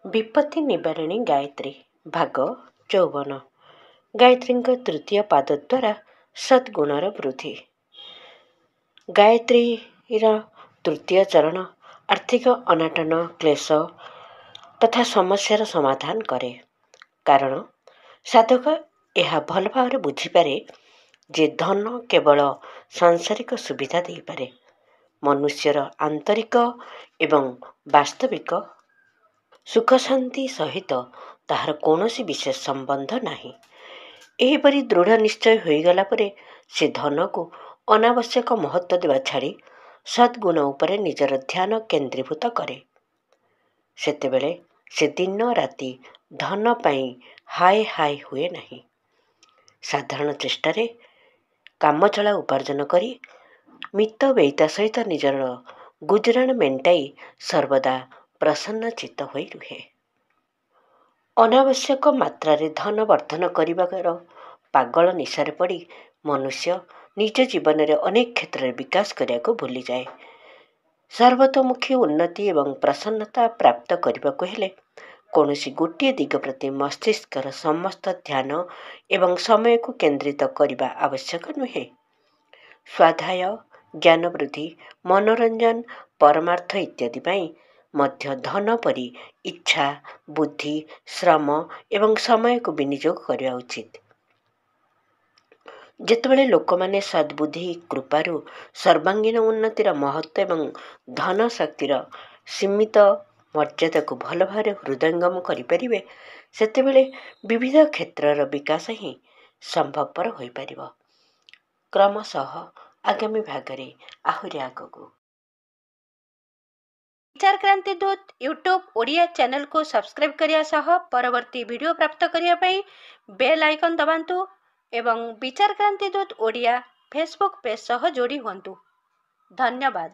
विपत्ति निवारिणी गायत्री भाग 54। गायत्री तृतीय पाद द्वारा सद्गुणर वृद्धि। गायत्री तृतीय चरण आर्थिक अनाटन क्लेश तथा समस्यार समाधान करे। कारण साधक यह भल भाव बुझीपारे जे धन केवल सांसारिक सुविधा दे पारे, मनुष्यर आंतरिक एवं वास्तविक सुख शांति सहित ताहार कौनसी विशेष संबंध नाही। एहीपरि दृढ़ निश्चय होईगला परे से धन को अनावश्यक महत्व देवा छाड़ी सद्गुण उपरे निजर ध्यान केन्द्रीभूत करे। सेतेबेले से दिन राति धन पाई हाय हाय हुए नहीं। साधारण चेष्टारे कामचला उपार्जन करी मित बेईता सहित निजर गुजराण मेंटाई सर्वदा प्रसन्न चित्त होई रुहे। अनावश्यक मात्रारे धन वर्धन करिबार पागल निशारे पड़ी मनुष्य निज जीवन में अनेक क्षेत्र में विकास करने को भूली जाए। सर्वतोमुखी उन्नति एवं प्रसन्नता प्राप्त करने को हेले कौनसी गोटे दिग प्रति मस्तिष्कर समस्त ध्यान एवं समय को केंद्रित करने आवश्यक नुहे। स्वाध्याय, ज्ञान वृद्धि, मनोरंजन, परमार्थ इत्यादि पाई मध्य धन परी इच्छा, बुद्धि, श्रम एवं समय को विनियोग करने उचित। जेतेबेले लोक माने सद्बुद्धि कृपारु सर्वांगीन उन्नतिर महत्व एवं धन शक्तिर सीमित मर्यादा को भल भाव हृदयंगम करें सेतेबेले विविध क्षेत्रर विकास ही संभवपर हो पार। क्रमशः आगामी भागरे आहुरी आगकू विचार क्रांति दूत यूट्यूब ओडिया चैनल को सब्सक्राइब करिया सह परवर्ती वीडियो प्राप्त करिया पई बेल आइकन दबांतु एवं विचार क्रांति दूत ओडिया फेसबुक पेज सह जोड़ी हुंतु। धन्यवाद।